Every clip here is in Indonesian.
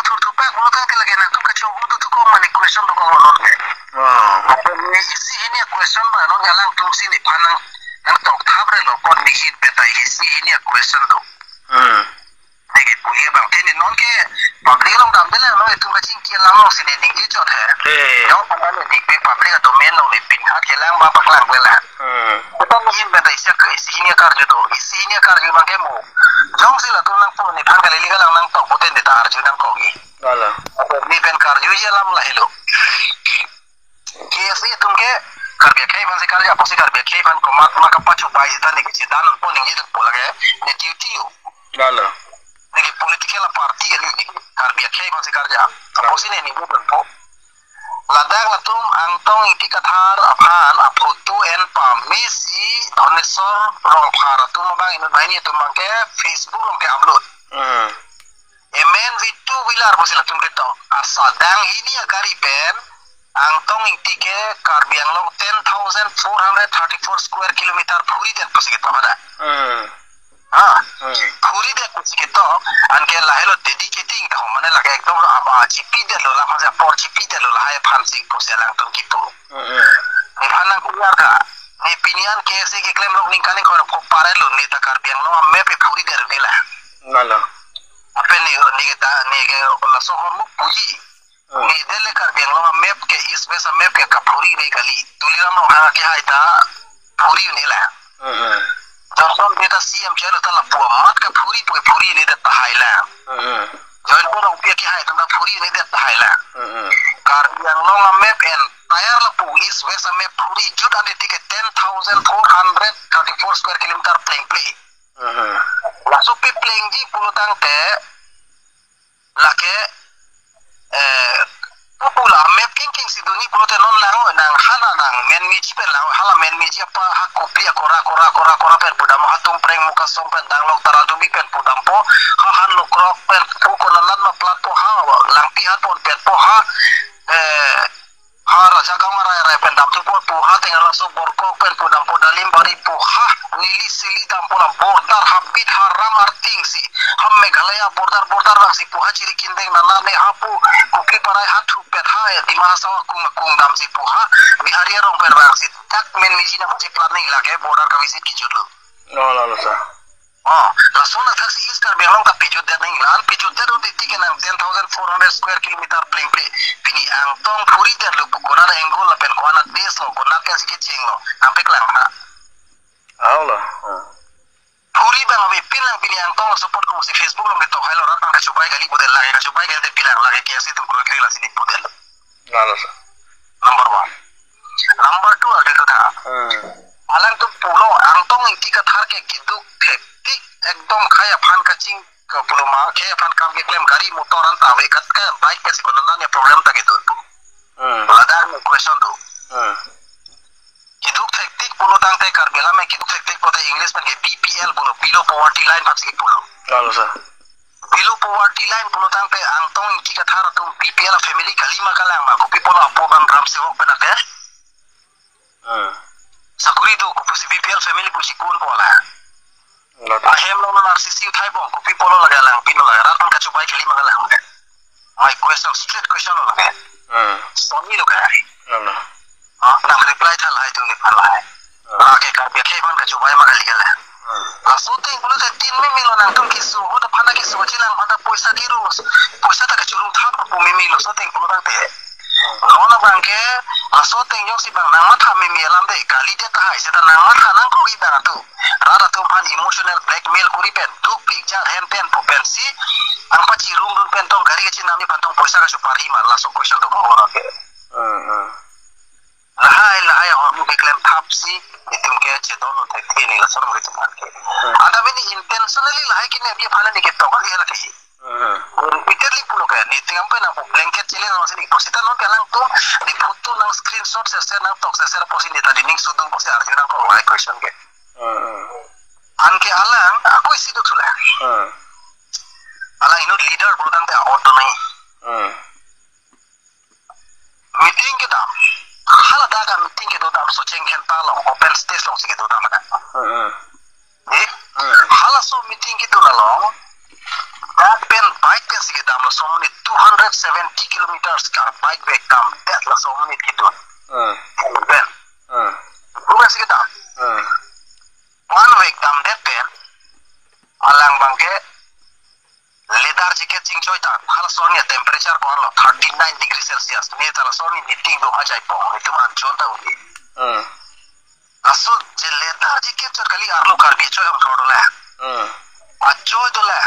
thur thu pa bolo tang ke lage na tu ka chu tu tu ko mani question to ko non ke ni isi ini question ba non galang tum si ni phanang nang tok thabre lo kon ni hit beta isi ini question do nege puye bang tini non ke public long dam bela no itu ka ching ke lam lo sine ning ji chot hai no pa ne dik pe public domain lo le pin ha ke lang ba pak lang bela betul ni hit beta isi ini kar ju do isi ini kar ju bang ke mo jong sila tu nang po ni phang ka le li galang nang tok boten de tar ju nang ko gi wala ni ben kar ju ye lam la helo ke asi tumke karya kai ban se karya posi karya kai ban ko mak mak pachu bai ta ne ke dan po ning ye po lage ne duty lo wala ne political party ke ni karya kai ban se karya posi ne ni bo po ladak la tum ang tong iti kathar aphan aphoto en pamisi onesor rong phara tum bang inu bai ni tum ke facebook rong ke upload emen vitu wilar posi la tum ke to asadang ini agari pen angtong intike karbiang long 10,434 square kilometer puri den pusik to ada puri den pusik to anke lahelo dedicating to mane lage ekdom aba chipi de lo la phase por chipi de lo la hai phansi poselang tum kitu ni phanang kuar ka ni pinian kese ke claim log ning kane ko pare lo ni ta karbiang long me pe puri de ni la nala ape ni ke ta ni ke la so ho puji ni dele karbiang lo map ke is wesa map ke kapuri re kali tuliram lo ha ke haita puri ni la jorson beta cm chelo ta la pu mat ka puri ni de ta haila join ko rong ke haita ta puri ni de ta haila karbiang lo map en tayar la pu is wesa map puri juda de tike 10,434 square kilometer play la so pe playing ji pulutang te la ke pupula map king siduni pulote non lang nang hala nang men mi per lang hala men mi apa hak kopi kora per budam hatum preng muka sompen dang lok taradu mi pen budam po ha han lok krok pen ko nalan ma plat po ha lang pi hat pon pet po ha raja gamara rai pen dam tu po ha tengah langsung borko pen budam po dalim bari po ha nili sili dam po la border habit haram arting si ham meghalaya border lang si po ha ciri kindeng nana ne hapu kuki parai hatu pet ha di masa kung dam si po ha bihari rong per bang si tak men miji na pati plan ni lage border ka visit ki judul no sa la zona taxi is kar belong ka pijud de ning lan pijud de do diti ke nang 10,400 square kilometer pling pini ang tong puri de lu pukona na engol la pen ko na des lo ko na ken si ching lo ampe klang ha aula puri bang abi pilang pini ang tong support ko si facebook lo ngeto hailo rat ka chubai gali bodel lage ka chubai gali de pilang lage ke si tum ko kri la sini bodel ngalo sa number 1 number 2 age to tha alang tu pulo ang tong inti ka thar ke kidu tik ekdom khaya phan ka ching ka pulo ma khe phan kam ke claim gari motor an ta ve kat ka bike pe si bonanda ne problem ta ke tu ladar mo question do kidu tik pulo tang te kar bela me kidu tik ko te english में के BPL pulo below poverty line pa si pulo kalau sa below poverty line pulo tang te ang tong inti ka thar tu BPL family kalima kala ma ko people apo ban ram se wok pe na ke sakuri do ko si BPL family pusi kun pola ahem lo narcissistic thai bong ko people laga lang pino laga ratan ka chubai kali magala hum my question straight question lo laga soni lo kai no nang reply tha lai tu ni phan lai ke ka be ke ban ka chubai magali gala asote bolo te tin mi milo nang tum kisu ho ta phana kisu chilang phana poisa diru poisa ta ka churum tha po mi milo sote bolo tang te nona bangke asote yung si bang nang matha mi melam de kali de ta hai se ta nang matha nang ko ida tu rada tu phan emotional blackmail kuri pen duk picture hen pen po pen si ang pa chi room dun pen tong gari ke chin namni pantong poisa ka supari ma la so question to ko na ke lahai ho mu ke claim thap si itum ke che dono te ni la sorom ke chan ke ada bini intentionally lahai ki ne bi phana ni ke to ka hela ke repeatedly pulo ka ni tingam pe na po blanket chile no sini posita no ke lang to di photo nang screenshot se nang tok se posin deta dining sudung posi arjuna ko lai question ke anke alang aku isi do thula alang ino leader buldan te auto nahi meeting ke da hala daga meeting ke do da so cheng khen ta lo open stage lo ke do da mana hala so meeting ke do na lo da pen bike European sige dam la so minute 270 kilometers ka bike weg dam that la so minute gitu ben European sige dam one weg dam that ben alang bangke leather jacket chingchoi ta hala soni temperature ko lo 39 degree celsius ne ta la soni meeting do ajai po itu man jonta udi aso je leather jacket char kali arlo kar bi choi am thodo la ajoy do la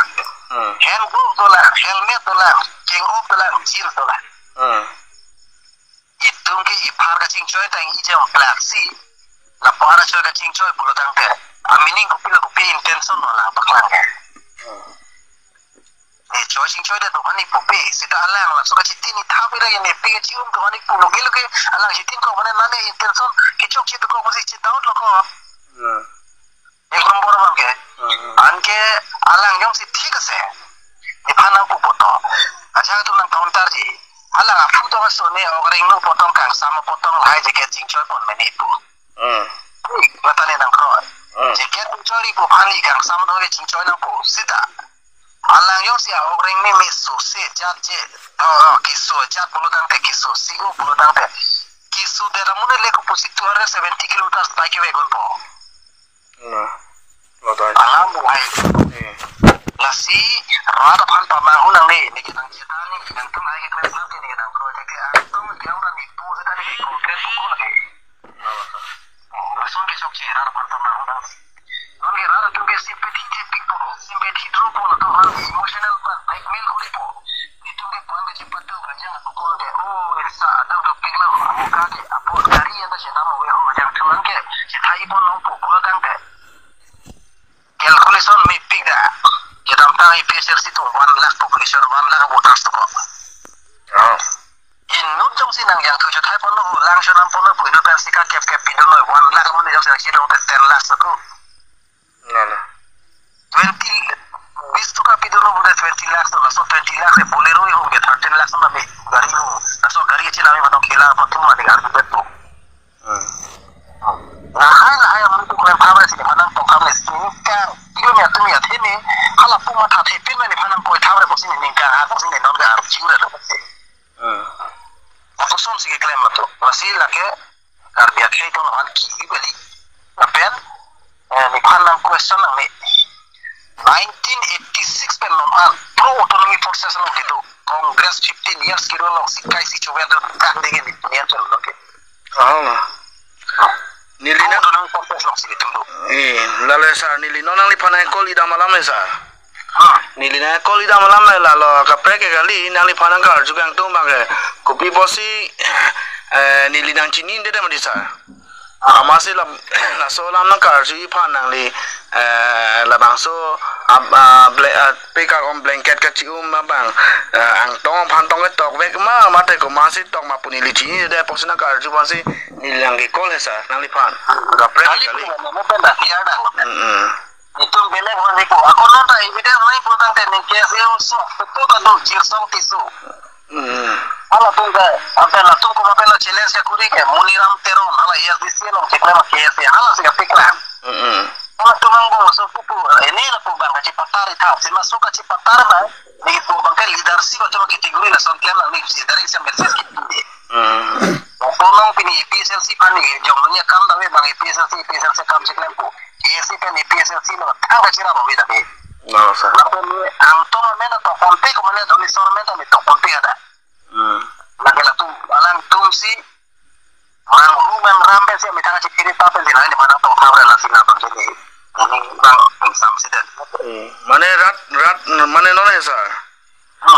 hand glove do la helmet do la king of do la jeans do la itung ke ipar ka chingchoi ta ngi jam black sea la para choi ka chingchoi bulo tang te amining ko pila ko pe intention wala baklang choi chingchoi de do mani pupe sita alang la so ka chitini thabira ye ne pe chium ko mani pulo gelo ke alang chitin ko mane nane intention ke chok chit ko bosi chit down lo ko ek number bangke anke alang yong si thik ase ni phana ko poto acha tu lang counter ji alang apu to ka so ne ogring no potong kang sama potong lai je ke chingchoi pon meni pu batane nang kro je ke chingchoi pu phani kang sama no ke chingchoi na pu sita alang yong si ogring ni mi so se chat je kiso chat bulu tang te kiso si o bulu tang te kiso de ramune le ko pusi 270 kilometers bike we gon po alam buai lasi rada phan pa ma hunang ni ki nang cheta ni nang tum ai ke kle pa ni nang ko te ke tum dia ora ni pu se ta ni konkret ko lagi lason ke chok che rada phan pa ma hunang nang rada tu ke simpati che pik po simpati dro po na to han emotional pa blackmail ko po itu ke pa me che patu ga jang ko de sa ada do pik lo ka ke apo dari ya ta cheta ma we ho jang tuan ke che thai po no po ko tang ke calculation me pick da ya dam ta IPSLC to 1 lakh population 1 lakh voters to ko in not jong sinang yang tu thai pon no lang shonam pon no puino pen sika kep pido no 1 lakh mun jong sinang chilo 10 lakh ko na 20 20 to ka pido no 20 lakh to so 20 lakh se bolero hi honge 13 lakh na me gari ho so gari chila me bato khela patum ma de gar to nah mun tu kren phamra sini manang to kamne sini ka tigo me atumi athene hala puma tha the pin mani phanang koi thavre bosini ningka ha bosini non ga ar jiure lo to som sigi klem to wasi lake ar bia khei to an ki beli apen ni phanang question nang ni 1986 pen non an pro autonomy forces lo gitu congress 15 years kiro lo sikai si chuwen do ka dege ni nian chol lo ke nilina lale sar nilino nang lipana kol ida malam sa nilina kol ida malam la lo kapre ke kali nang lipana kar juga ang tu bang kopi bosi nilina chini de madi sa amase la so lam nang kar ji phan nang li la bang so pe ka om blanket ka chium ma bang ang tong phan tong ke tok ve ma te ko ma si tok ma puni li chini de posna kar ju bosi nilang ke kol sa nang li phan kapre kali mo penda siar da itu bele ko ni ko ako no ta evidence ni putang te ni ke se so to ka do jir song tisu ala tunga ante la tunko ma pela challenge ke kuri ke muniram teron ala ya disielo ke klema ke se ala se ka pikla ala tunang go so pupu ini la pu bang ka patari ta se ma so ka patara ba ni pu bang ka leadership to ke tiguri la son klema ni si dari se merces ki Ponong pini PSLC pani jomnya kam dawe bang PSLC kam chiklam pu KSC pen PSLC lo tang ka chira bawi dabe no sir la pen anto mena to ponte ko mane doni sor mena mi to ponte ada la tu alang tumsi mang rumen rambe se mi tang chikiri pa pen dina ni mana to khabre la sina pa jeni ni bang samsiden mane rat mane no ne sir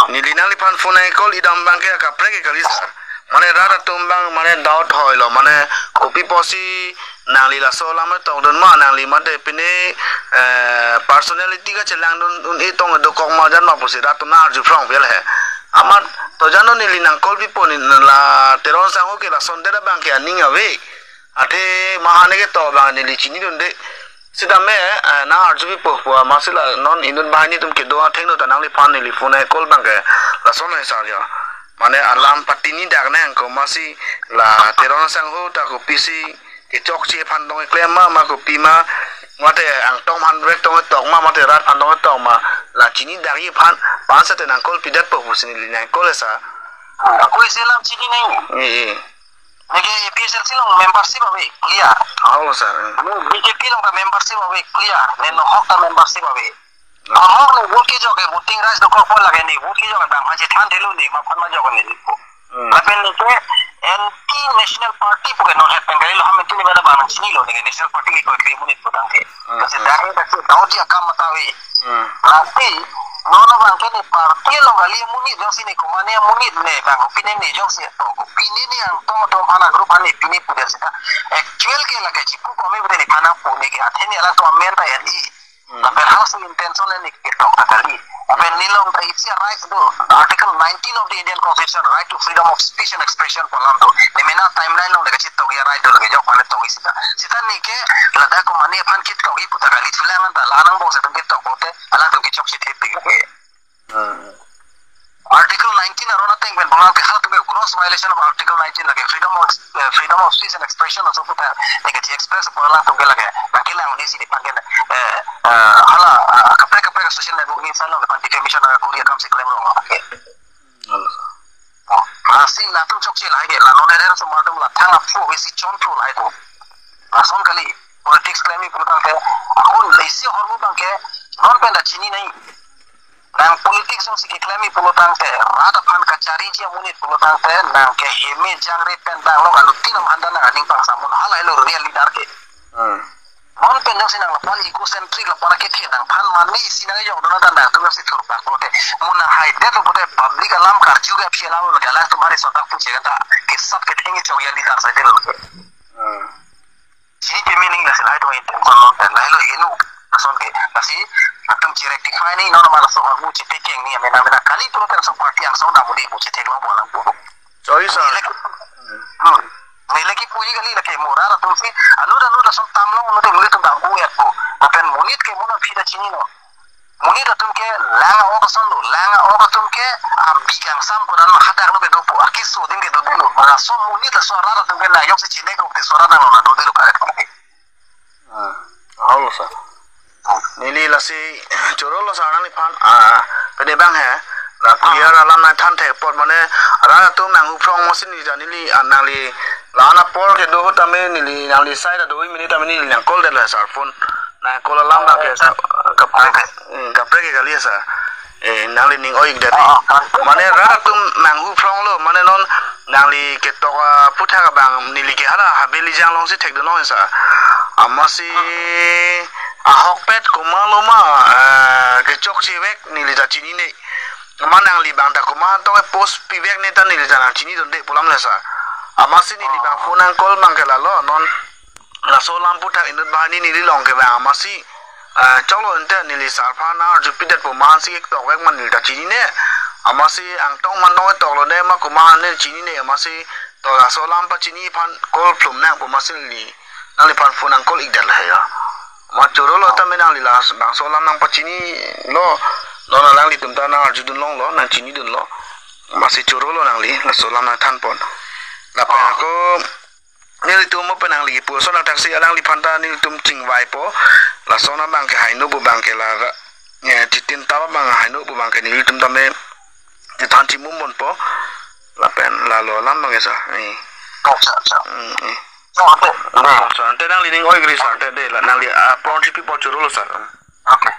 ni linali pan phone call idam bang ke ka preke kali sir mane rada tumbang mane doubt hoilo mane kopi posi nangli la so lama tong don ma nangli mate pine personality ka chelang don e tong do kok ma jan ma posi ratu na ju from vel he amat to jano ni linang kol bi poni la teron sango ke la sondera bang ke aning ave ate mahane ke to bang ni chini don de sidame na arju bi po masila non inun bahani tum ke do theng do tanangli pan ni phone call bang ke la so na sa ya mane alam patini dakna ko masi la teron sang ho ta ko pisi ke chok che phan dong klem ma ko pi ma mate ang tong han rek tong tok ma mate rat phan dong tok ma la chini dari pan sa tenang kol pidat po pusini linay kol sa aku Islam chini nahi nege PSLC long membership abe clear halo sir BJP long ka membership abe clear neno hok ka membership abe amor lo vote ki joge voting rights do ko lage ni vote ki joge bang haji than thelu ni ma phan ma joge ni ko aben ni ke anti national party po ke no het pengai lo ham tini bada bang chini lo nege national party ki ko kri munit potang ke kasi dare ta daudi akam matawe nanti nono bang ke ni party lo gali munit jong sini ko mane munit ne bang opinion ni jong se to opinion yang to mana grup ani pini puder sita actual ke lage chipu ko me bade ni kana po ne ke atheni ala to amenda yani tapi harus intention ni kita kali. Tapi nilong ta isi rights do Article 19 of the Indian Constitution, right to freedom of speech and expression polam do. Nemena timeline lo dekat to ya right do lagi jauh pane to sita. Sita ni ke lada ko mani pan kit ko puta kali tulangan ta lanang bo se tum to kote ala to ki chok sit hepi ke. Article 19 arona teng ben bolang ke halat ke cross violation of Article 19 lage freedom of speech and expression also puta dekat express polang to ke lage bakilang ni sini pangen hala kapre social network ni sana lepas defamation na kuria kam se claim ro okay masih latung chok che lage la no nere so matum la thang apho besi chon pro lai to ason kali politics claim ni putan ke akon leisi hormu bang ke non penda chini nahi nang politics so siki claim ni putan ke rada pan kachari ji munit putan ke nang ke heme jangre pen bang lo alu tinam handana ading pang samun hala elo real leader ke non penjang sinang lapan egocentric lapan ke nang pan mani sinang jong dona tanda tu mesti turpa kote muna haide tu kote public alam karju ke phi alam lo gala तुम्हारे सदा पूछे गता कि सब के ठेंगे चौया leader side लो के जी पे मीनिंग लस लाइट वे इंटेंशन नो ला लो हेनु असन के kasi atum ci rectify ni no mala so mu ci tekeng ni mena kali tu ter so party ang so na mudi mu ci teklo bolang po sorry sir ni lagi puji kali lagi murah atum si anu da so tamlo no te mulit bang ku ya po apen munit ke mona phida chini no munit atum ke langa o kason lo langa o atum ke bigang sam ko nan hatar no be do po akis so ding ke do delo para so munit la so rara atum ke na yo se chine ko te so rara na do delo correct halo sir nili lasi choro lo sana ni pan pede bang he la clear alam na than the pot mane ara tu nang uprong mosin ni janili anali lana por ke do tame nili nali side do minute tame nili nang call de la sar phone na call alam na ke kapre ke kali sa nali ning oik de mane ara tu nang uprong lo mane non nali ke to putha ka bang nili ke hara habeli jang long si thek do no sa amasi ahok pet kumaloma ke chok chivek nili ja chini ne manang li bang ta kuma to post pivek ne ta nili ja chini don de pulam lesa amasi nili bang phone ang call mang ke la lo non la so lam putak indut bani nili long ke bang amasi cholo ente nili sarpha na repeated po mansi ek to wek man nili ta chini ne amasi ang tong man no to lo ne ma kuma ne chini ne amasi to la so lam pa chini phan call plum na po masin li nali phan phone ang call ik dal ha ya macuro lo ta menang li las bang so lam nang pachini lo nona lang li tum ta na arju dun long lo nang chini dun lo masih curo lo nang li la so lam na than pon la pa ko ni tum mo penang li pu so na taxi alang li phanta ni tum ching vai po la so na bang ke hai no bu bang ke la ne titin ta bang hai no bu bang ke ni tum ta me ti than chi mum mon po la pen la lo lam bang sa ni so ante nang li ning oi gri sa ante de la nang li pronti pi po churo lo sa okay